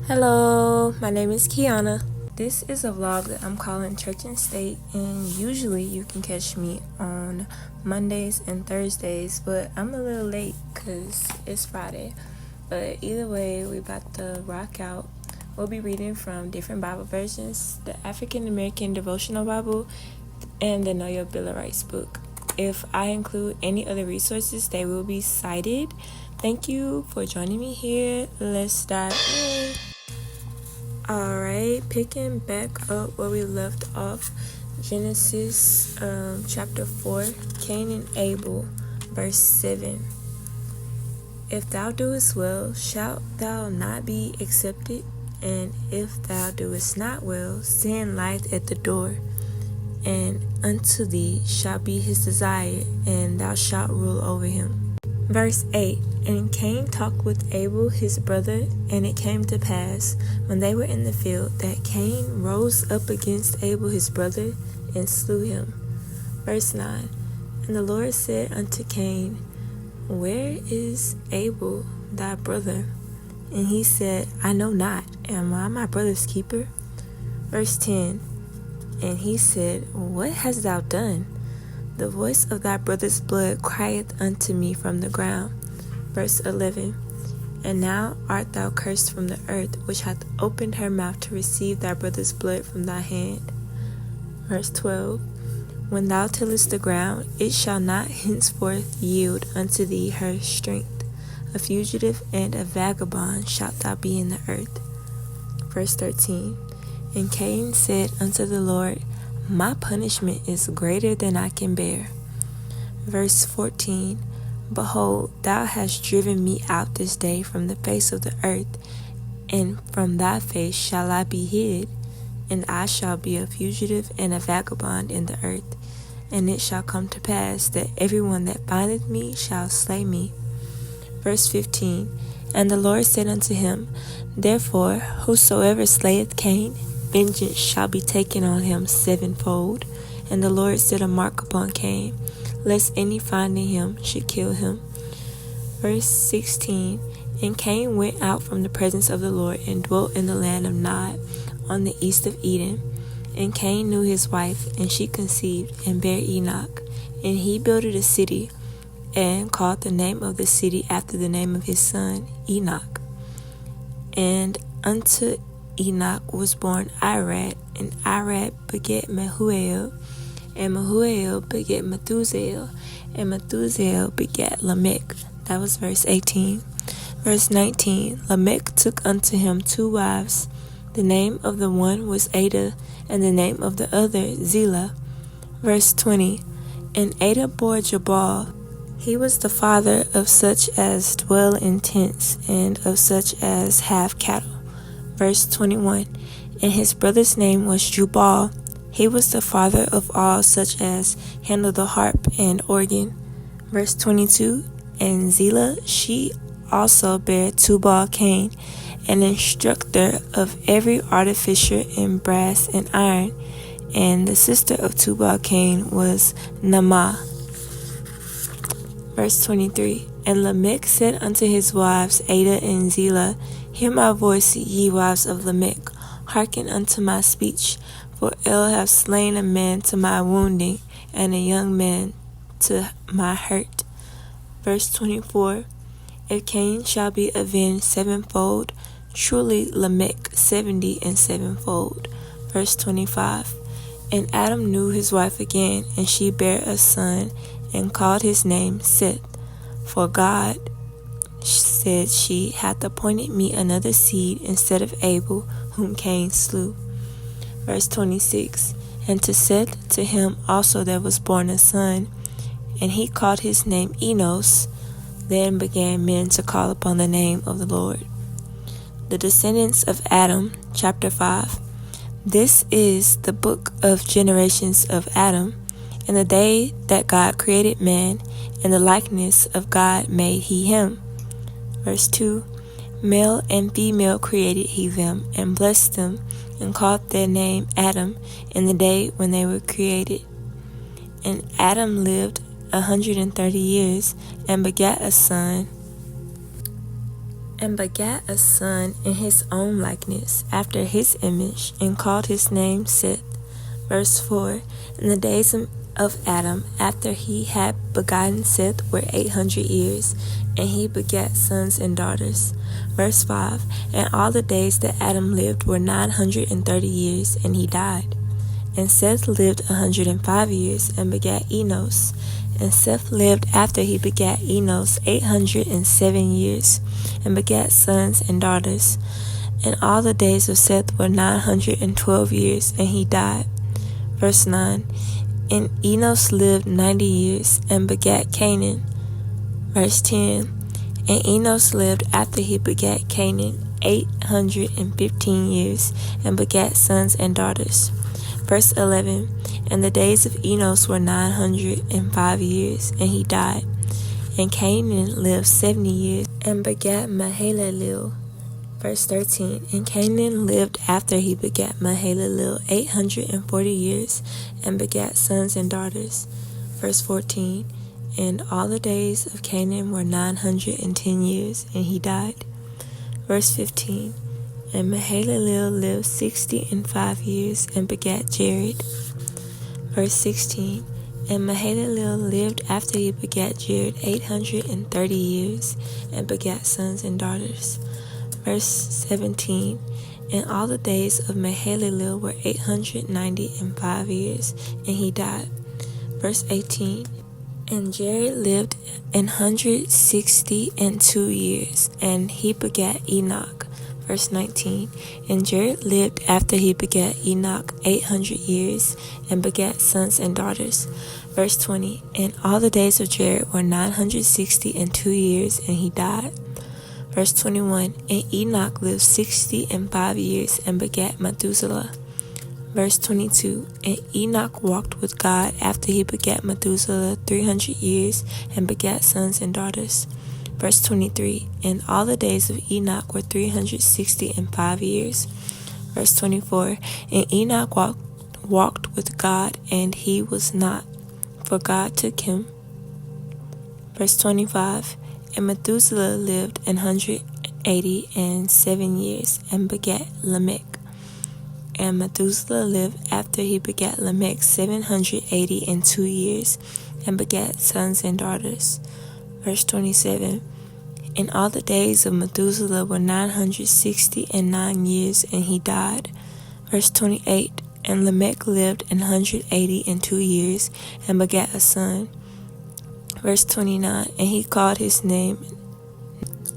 Hello, my name is Kiana. This is a vlog that I'm calling Church and State, and usually you can catch me on Mondays and Thursdays, but I'm a little late because it's Friday. But either way, we about to rock out. We'll be reading from different Bible versions, the African American Devotional Bible, and the Know Your Bill of Rights book. If I include any other resources, they will be cited. Thank you for joining me here. Let's dive in. Alright, picking back up where we left off, Genesis chapter 4, Cain and Abel, verse 7. If thou doest well, shalt thou not be accepted? And if thou doest not well, sin lieth at the door, and unto thee shall be his desire, and thou shalt rule over him. Verse 8. And Cain talked with Abel his brother, and it came to pass, when they were in the field, that Cain rose up against Abel his brother, and slew him. Verse 9. And the Lord said unto Cain, Where is Abel thy brother? And he said, I know not. Am I my brother's keeper? Verse 10. And he said, What hast thou done? The voice of thy brother's blood crieth unto me from the ground. Verse 11. And now art thou cursed from the earth, which hath opened her mouth to receive thy brother's blood from thy hand. Verse 12. When thou tillest the ground, it shall not henceforth yield unto thee her strength. A fugitive and a vagabond shalt thou be in the earth. Verse 13. And Cain said unto the Lord, My punishment is greater than I can bear. Verse 14. Behold, thou hast driven me out this day from the face of the earth, and from thy face shall I be hid, and I shall be a fugitive and a vagabond in the earth. And it shall come to pass that everyone that findeth me shall slay me. Verse 15. And the Lord said unto him, Therefore whosoever slayeth Cain, vengeance shall be taken on him sevenfold. And the Lord set a mark upon Cain, lest any finding him should kill him. Verse 16. And Cain went out from the presence of the Lord, and dwelt in the land of Nod, on the east of Eden. And Cain knew his wife, and she conceived, and bare Enoch. And he builded a city, and called the name of the city after the name of his son, Enoch. And unto Enoch was born Irad, and Irad begat Mehuel, and Mehuel begat Methuselah, and Methuselah begat Lamech. That was verse 18. Verse 19. Lamech took unto him 2 wives. The name of the one was Ada, and the name of the other Zillah. Verse 20. And Ada bore Jabal. He was the father of such as dwell in tents, and of such as have cattle. Verse 21. And his brother's name was Jubal. He was the father of all such as handle the harp and organ. Verse 22. And Zillah, she also bare Tubal Cain, an instructor of every artificer in brass and iron. And the sister of Tubal Cain was Naamah. Verse 23. And Lamech said unto his wives Ada and Zillah, Hear my voice, ye wives of Lamech, hearken unto my speech. For El hath slain a man to my wounding, and a young man to my hurt. Verse 24. If Cain shall be avenged sevenfold, truly Lamech 70 and sevenfold. Verse 25. And Adam knew his wife again, and she bare a son, and called his name Seth. For God, said she, hath appointed me another seed instead of Abel, whom Cain slew. Verse 26. And to Seth, to him also there was born a son, and he called his name Enos. Then began men to call upon the name of the Lord. The descendants of Adam, chapter 5. This is the book of generations of Adam. In the day that God created man, in the likeness of God made he him. Verse 2. Male and female created he them, and blessed them, and called their name Adam in the day when they were created. And Adam lived 130 years, and begat a son. and begat a son in his own likeness, after his image, and called his name Seth. Verse 4. In the days of Adam, after he had begotten Seth, were 800 years, and he begat sons and daughters. Verse 5. And all the days that Adam lived were 930 years, and he died. And Seth lived 105 years, and begat Enos. And Seth lived after he begat Enos 807 years, and begat sons and daughters. And all the days of Seth were 912 years, and he died. Verse 9. And Enos lived 90 years, and begat Canaan. Verse 10. And Enos lived after he begat Canaan 815 years, and begat sons and daughters. Verse 11. And the days of Enos were 905 years, and he died. And Canaan lived 70 years, and begat Mahalalel. Verse 13. And Canaan lived after he begat Mahalalel 840 years, and begat sons and daughters. Verse 14. And all the days of Canaan were 910 years, and he died. Verse 15. And Mahalalel lived 65 years, and begat Jared. Verse 16. And Mahalalel lived after he begat Jared 830 years, and begat sons and daughters. Verse 17. And all the days of Mahalalel were 895 years, and he died. Verse 18. And Jared lived 162 years, and he begat Enoch. Verse 19. And Jared lived after he begat Enoch 800 years, and begat sons and daughters. Verse 20. And all the days of Jared were 962 years, and he died. Verse 21. And Enoch lived 65 years, and begat Methuselah. Verse 22. And Enoch walked with God after he begat Methuselah 300 years, and begat sons and daughters. Verse 23. And all the days of Enoch were 365 years. Verse 24. And Enoch walked with God, and he was not, for God took him. Verse 25. And Methuselah lived 187 years, and begat Lamech. And Methuselah lived after he begat Lamech 782 years, and begat sons and daughters. Verse 27. And all the days of Methuselah were 969 years, and he died. Verse 28. And Lamech lived 182 years, and begat a son. Verse 29. And he called his name,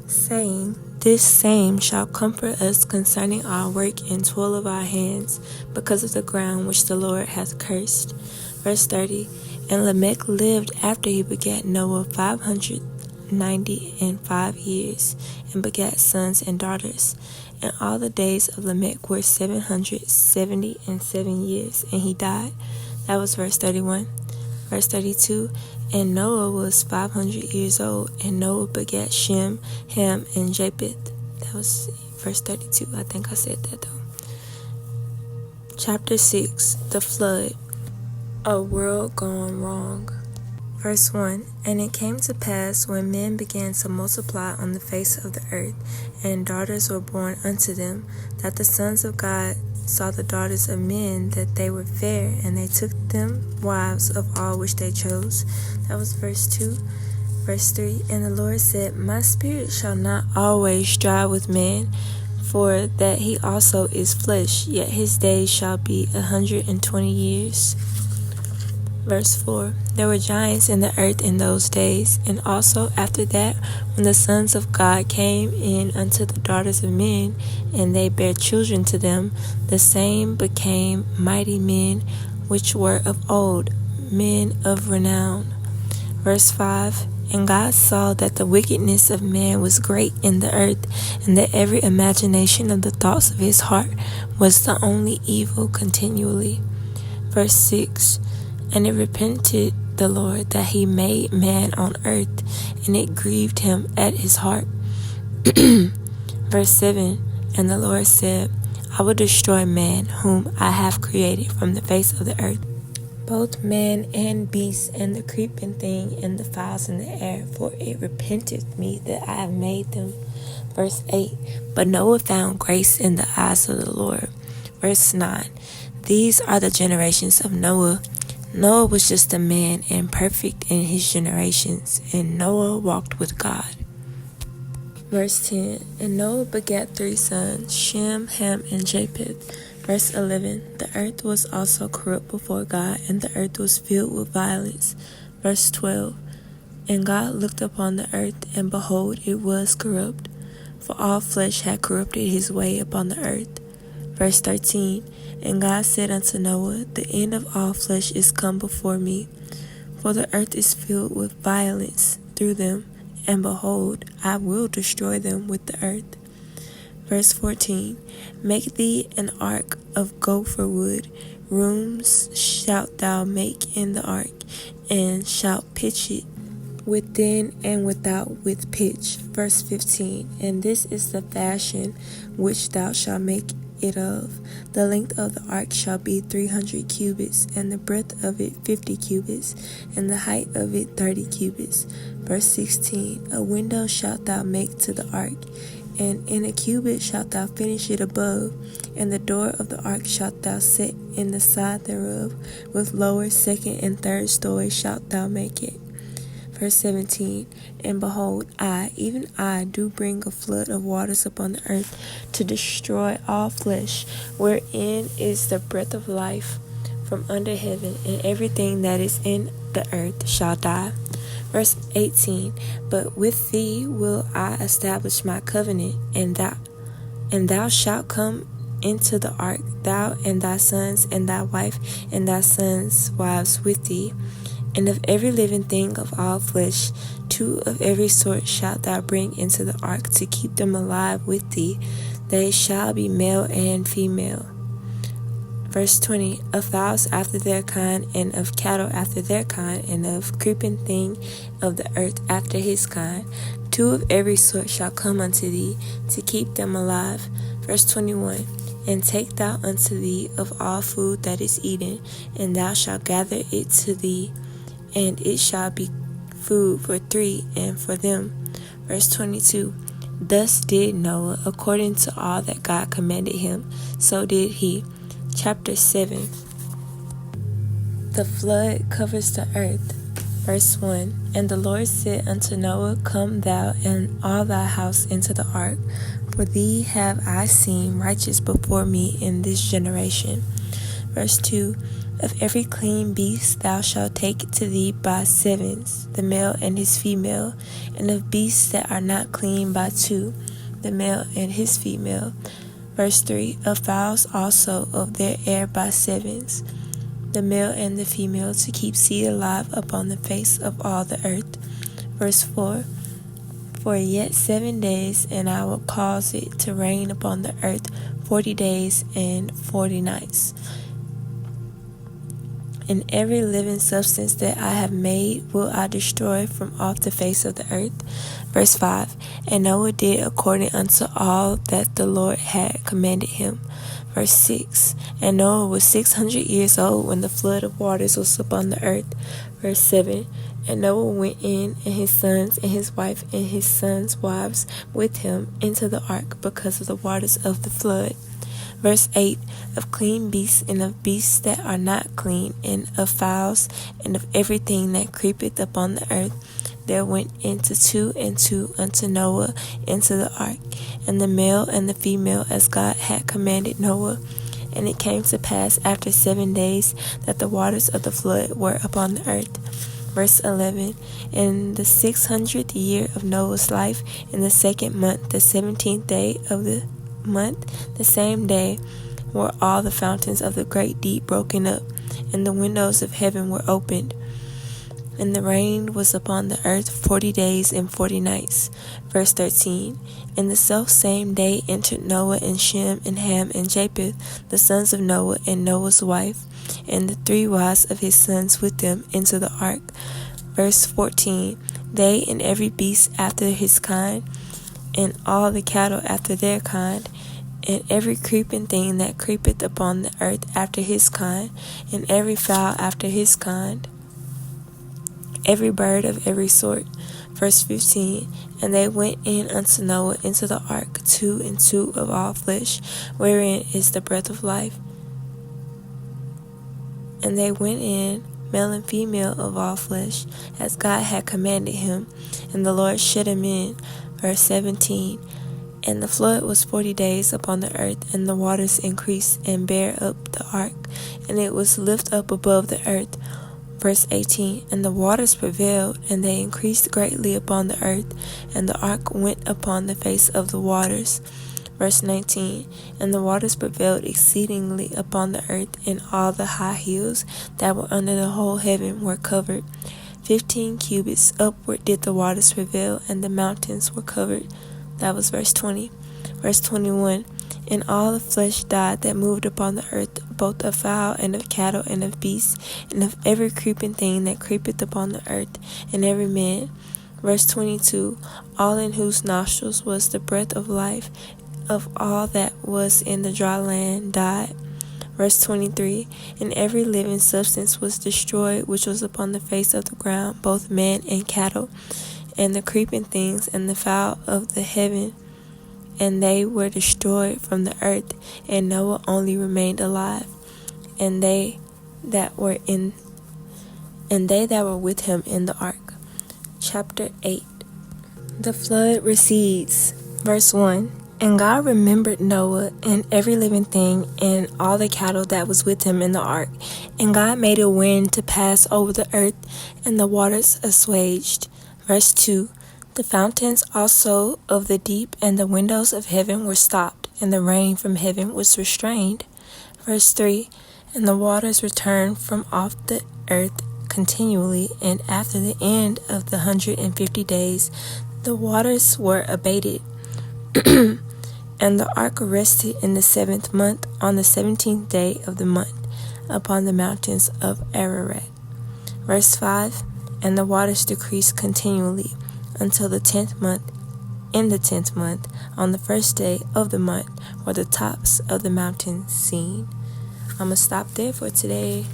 saying, This same shall comfort us concerning our work and toil of our hands, because of the ground which the Lord hath cursed. Verse 30. And Lamech lived after he begat Noah 595 years, and begat sons and daughters. And all the days of Lamech were 777 years, and he died. That was verse 31. Verse 32. And Noah was 500 years old, and Noah begat Shem, Ham, and Japheth. That was verse 32. I think I said that though. Chapter 6. The Flood. A world gone wrong. Verse 1. And it came to pass, when men began to multiply on the face of the earth, and daughters were born unto them, that the sons of God saw the daughters of men, that they were fair, and they took them wives of all which they chose. That was verse 2. Verse 3. And the Lord said, My spirit shall not always strive with man, for that he also is flesh, yet his days shall be 120 years. Verse 4. There were giants in the earth in those days, and also after that, when the sons of God came in unto the daughters of men, and they bare children to them, the same became mighty men, which were of old, men of renown. Verse 5. And God saw that the wickedness of man was great in the earth, and that every imagination of the thoughts of his heart was the only evil continually. Verse 6. And it repented the Lord that he made man on earth, and it grieved him at his heart. Verse 7. And the Lord said, I will destroy man whom I have created from the face of the earth, both man and beast, and the creeping thing, and the fowls in the air, for it repenteth me that I have made them. Verse 8, but Noah found grace in the eyes of the Lord. Verse 9, these are the generations of Noah. Noah was just a man and perfect in his generations, and Noah walked with God. Verse 10, and Noah begat 3 sons, Shem, Ham, and Japheth. Verse 11, the earth was also corrupt before God, and the earth was filled with violence. Verse 12, and God looked upon the earth, and behold, it was corrupt, for all flesh had corrupted his way upon the earth. Verse 13, and God said unto Noah, the end of all flesh is come before me, for the earth is filled with violence through them, and behold, I will destroy them with the earth. Verse 14, make thee an ark of gopher wood, rooms shalt thou make in the ark, and shalt pitch it within and without with pitch. Verse 15, and this is the fashion which thou shalt make it of. The length of the ark shall be 300 cubits, and the breadth of it 50 cubits, and the height of it 30 cubits. Verse 16, a window shalt thou make to the ark, and in a cubit shalt thou finish it above, and the door of the ark shalt thou set in the side thereof, with lower, second, and third story shalt thou make it. Verse 17, and behold, I, even I, do bring a flood of waters upon the earth to destroy all flesh, wherein is the breath of life from under heaven, and everything that is in the earth shall die. Verse 18, but with thee will I establish my covenant, and thou shalt come into the ark, thou and thy sons, and thy wife, and thy sons' wives with thee. And of every living thing of all flesh, 2 of every sort shalt thou bring into the ark to keep them alive with thee. They shall be male and female. Verse 20, of fowls after their kind, and of cattle after their kind, and of creeping thing of the earth after his kind. 2 of every sort shall come unto thee to keep them alive. Verse 21, and take thou unto thee of all food that is eaten, and thou shalt gather it to thee, and it shall be food for 3 and for them. Verse 22, thus did Noah according to all that God commanded him, so did he. Chapter 7, the flood covers the earth. Verse 1, and the Lord said unto Noah, come thou and all thy house into the ark, for thee have I seen righteous before me in this generation. Verse 2, of every clean beast thou shalt take to thee by 7s, the male and his female, and of beasts that are not clean by 2, the male and his female. Verse 3, of fowls also of their air by 7s, the male and the female, to keep seed alive upon the face of all the earth. Verse 4, for yet 7 days, and I will cause it to rain upon the earth 40 days and 40 nights. And every living substance that I have made will I destroy from off the face of the earth. Verse 5, and Noah did according unto all that the Lord had commanded him. Verse 6, and Noah was 600 years old when the flood of waters was upon the earth. Verse 7, and Noah went in, and his sons, and his wife, and his sons' wives with him into the ark, because of the waters of the flood. Verse 8, of clean beasts, and of beasts that are not clean, and of fowls, and of everything that creepeth upon the earth, there went into 2 and 2 unto Noah into the ark, and the male and the female, as God had commanded Noah. And it came to pass after 7 days that the waters of the flood were upon the earth. Verse 11, in the 600th year of Noah's life, in the 2nd month, the 17th day of the month, the same day were all the fountains of the great deep broken up, and the windows of heaven were opened. And the rain was upon the earth 40 days and 40 nights. Verse 13, in the selfsame day entered Noah and Shem and Ham and Japheth, the sons of Noah, and Noah's wife, and the 3 wives of his sons with them, into the ark. Verse 14, they and every beast after his kind, and all the cattle after their kind, and every creeping thing that creepeth upon the earth after his kind, and every fowl after his kind, every bird of every sort. Verse 15, and they went in unto Noah into the ark, 2 and 2 of all flesh, wherein is the breath of life. And they went in, male and female of all flesh, as God had commanded him, and the Lord shut him in. Verse 17, and the flood was 40 days upon the earth, and the waters increased and bare up the ark, and it was lift up above the earth. Verse 18, and the waters prevailed, and they increased greatly upon the earth, and the ark went upon the face of the waters. Verse 19, and the waters prevailed exceedingly upon the earth, and all the high hills that were under the whole heaven were covered. 15 cubits upward did the waters prevail, and the mountains were covered. That was verse 20. Verse 21, and all the flesh died that moved upon the earth, both of fowl and of cattle and of beasts, and of every creeping thing that creepeth upon the earth, and every man. Verse 22, all in whose nostrils was the breath of life, of all that was in the dry land died. Verse 23, and every living substance was destroyed which was upon the face of the ground, both man and cattle, and the creeping things, and the fowl of the heaven, and they were destroyed from the earth, and Noah only remained alive, and they that were with him in the ark. Chapter 8. The flood recedes. Verse 1. And God remembered Noah and every living thing and all the cattle that was with him in the ark. And God made a wind to pass over the earth, and the waters assuaged. Verse 2. The fountains also of the deep and the windows of heaven were stopped, and the rain from heaven was restrained. Verse 3. And the waters returned from off the earth continually, and after the end of the 150 days, the waters were abated. And the ark rested in the 7th month, on the 17th day of the month, upon the mountains of Ararat. Verse 5. And the waters decreased continually until the 10th month. In the 10th month, on the 1st day of the month, were the tops of the mountains seen. I'm going to stop there for today.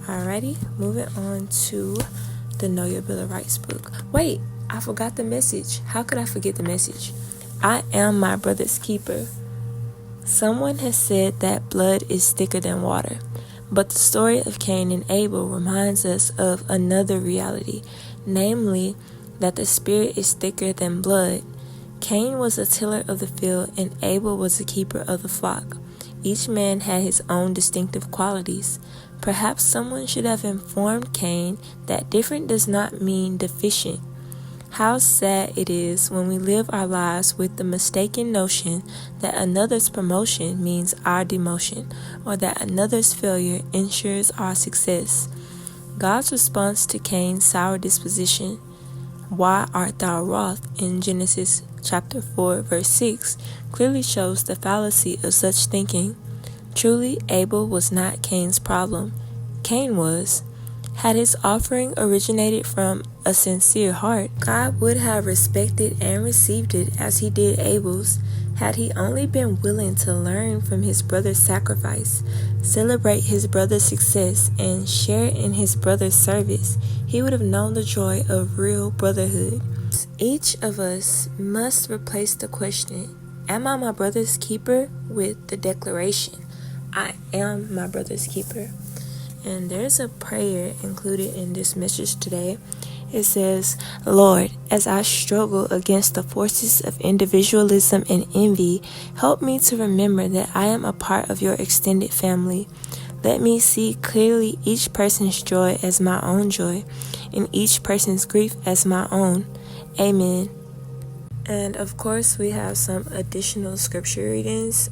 Alrighty, moving on to the Know Your Bill of Rights book. Wait, I forgot the message. How could I forget the message? I am my brother's keeper. Someone has said that blood is thicker than water, but the story of Cain and Abel reminds us of another reality, namely that the spirit is thicker than blood. Cain was a tiller of the field, and Abel was a keeper of the flock. Each man had his own distinctive qualities. Perhaps someone should have informed Cain that different does not mean deficient. How sad it is when we live our lives with the mistaken notion that another's promotion means our demotion, or that another's failure ensures our success. God's response to Cain's sour disposition, "Why art thou wroth?" in Genesis chapter 4, verse 6, clearly shows the fallacy of such thinking. Truly, Abel was not Cain's problem. Cain was. Had his offering originated from a sincere heart, God would have respected and received it as he did Abel's. Had he only been willing to learn from his brother's sacrifice, celebrate his brother's success, and share in his brother's service, he would have known the joy of real brotherhood. Each of us must replace the question, "Am I my brother's keeper?" with the declaration, "I am my brother's keeper." And there's a prayer included in this message today. It says, "Lord, as I struggle against the forces of individualism and envy, help me to remember that I am a part of your extended family. Let me see clearly each person's joy as my own joy, and each person's grief as my own. Amen." And of course, we have some additional scripture readings.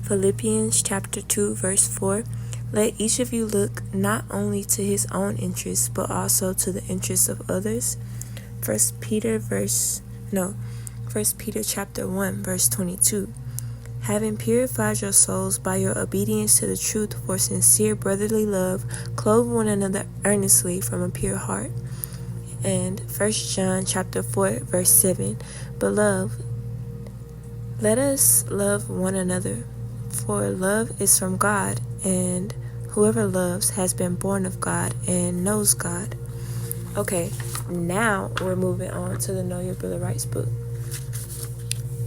Philippians chapter 2, verse 4. Let each of you look not only to his own interests, but also to the interests of others. 1 Peter chapter 1, verse 22. Having purified your souls by your obedience to the truth for sincere brotherly love, clothe one another earnestly from a pure heart. And 1 John chapter 4, verse 7. Beloved, let us love one another, for love is from God, and whoever loves has been born of God and knows God. Okay, now we're moving on to the Know Your Bill of Rights book.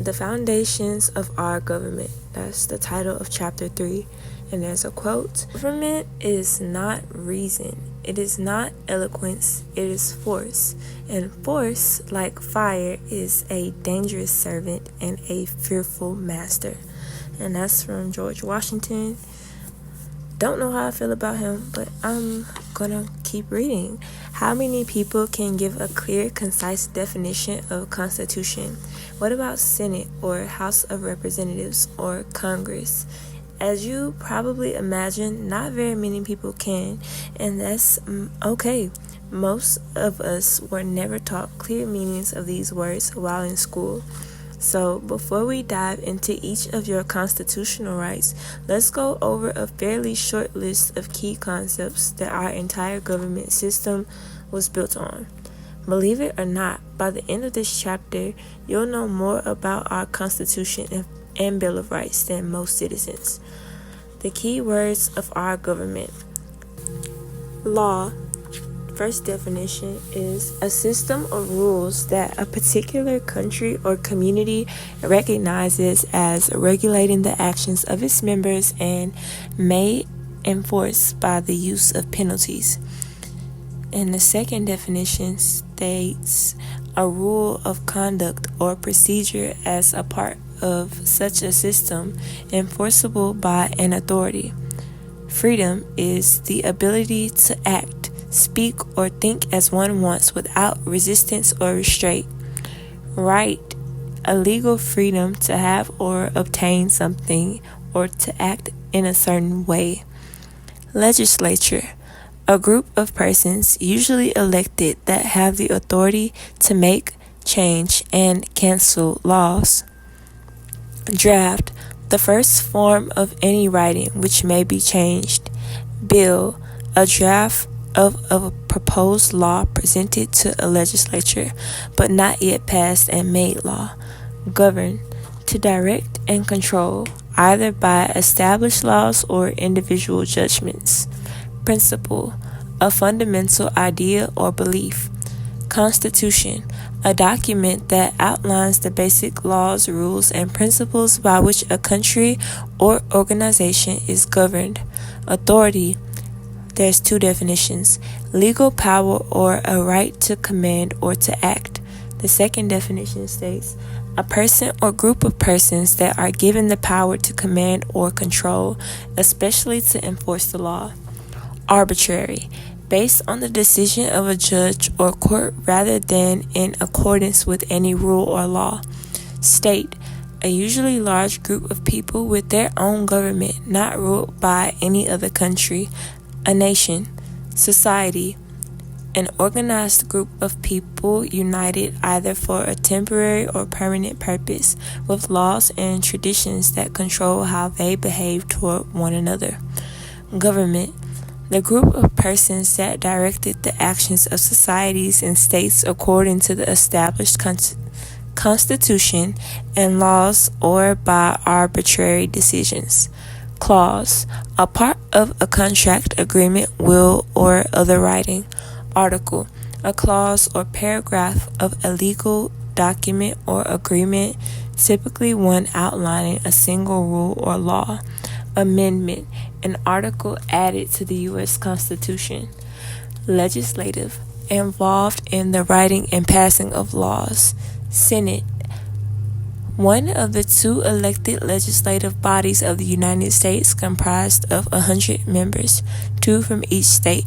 The Foundations of Our Government. That's the title of chapter 3. And there's a quote. Government is not reason. It is not eloquence. It is force. And force, like fire, is a dangerous servant and a fearful master. And that's from George Washington. Don't know how I feel about him, but I'm gonna keep reading. How many people can give a clear, concise definition of Constitution? What about Senate or House of Representatives or Congress? As you probably imagine, not very many people can, and that's okay. Most of us were never taught clear meanings of these words while in school. So before we dive into each of your constitutional rights, let's go over a fairly short list of key concepts that our entire government system was built on. Believe it or not, by the end of this chapter, you'll know more about our Constitution and Bill of Rights than most citizens. The key words of our government. Law. First definition is a system of rules that a particular country or community recognizes as regulating the actions of its members and may enforce by the use of penalties. And the second definition states a rule of conduct or procedure as a part of such a system enforceable by an authority. Freedom is the ability to act, speak, or think as one wants without resistance or restraint. Right, a legal freedom to have or obtain something or to act in a certain way. Legislature, a group of persons usually elected that have the authority to make, change, and cancel laws. Draft, the first form of any writing which may be changed. Bill, a draft of a proposed law presented to a legislature, but not yet passed and made law. Govern, to direct and control, either by established laws or individual judgments. Principle, a fundamental idea or belief. Constitution, a document that outlines the basic laws, rules, and principles by which a country or organization is governed. Authority, there's two definitions: legal power or a right to command or to act. The second definition states a person or group of persons that are given the power to command or control, especially to enforce the law. Arbitrary, based on the decision of a judge or court rather than in accordance with any rule or law. State, a usually large group of people with their own government, not ruled by any other country. A nation. Society, an organized group of people united either for a temporary or permanent purpose, with laws and traditions that control how they behave toward one another. Government, the group of persons that directed the actions of societies and states according to the established constitution and laws or by arbitrary decisions. Clause, a part of a contract, agreement, will, or other writing. Article, a clause or paragraph of a legal document or agreement, typically one outlining a single rule or law. Amendment, an article added to the U.S. Constitution. Legislative, involved in the writing and passing of laws. Senate, one of the two elected legislative bodies of the United States, comprised of 100 members, 2 from each state.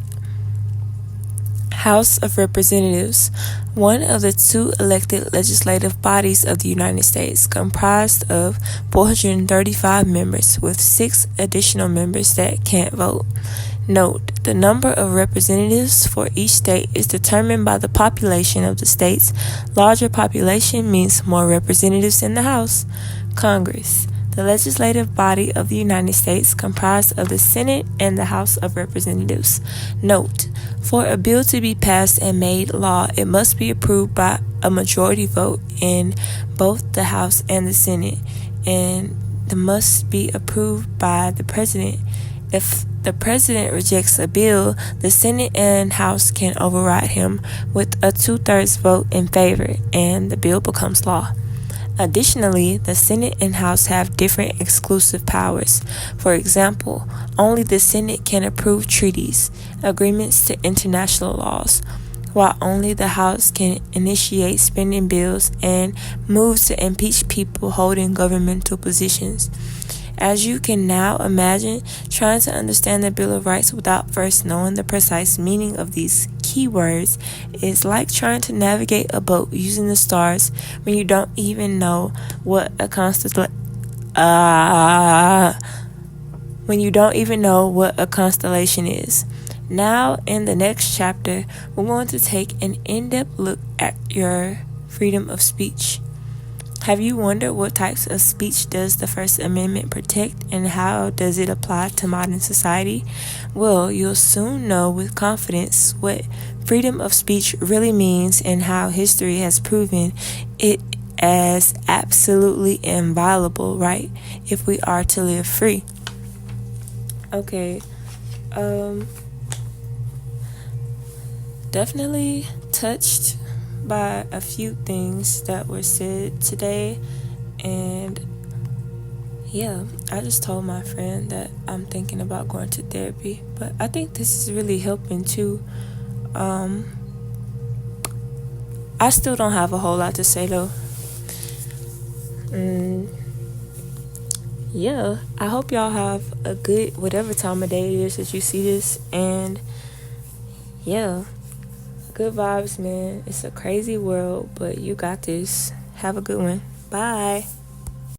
House of Representatives, one of the two elected legislative bodies of the United States, comprised of 435 members, with 6 additional members that can't vote. Note, the number of representatives for each state is determined by the population of the states. Larger population means more representatives in the House. Congress, the legislative body of the United States, comprised of the Senate and the House of Representatives. Note, for a bill to be passed and made law, it must be approved by a majority vote in both the House and the Senate, and it must be approved by the President. If the president rejects a bill, the Senate and House can override him with a 2/3 vote in favor, and the bill becomes law. Additionally, the Senate and House have different exclusive powers. For example, only the Senate can approve treaties, agreements to international laws, while only the House can initiate spending bills and move to impeach people holding governmental positions. As you can now imagine, trying to understand the Bill of Rights without first knowing the precise meaning of these key words is like trying to navigate a boat using the stars when you don't even know what a constellation is. Now, in the next chapter, we're going to take an in-depth look at your freedom of speech. Have you wondered what types of speech does the First Amendment protect and how does it apply to modern society? Well, you'll soon know with confidence what freedom of speech really means and how history has proven it as absolutely inviolable right if we are to live free. Okay, definitely touched by a few things that were said today, and yeah, I just told my friend that I'm thinking about going to therapy, but I think this is really helping too. I still don't have a whole lot to say though. Yeah, I hope y'all have a good whatever time of day it is that you see this, and yeah, good vibes, man. It's a crazy world, but you got this. Have a good one. Bye.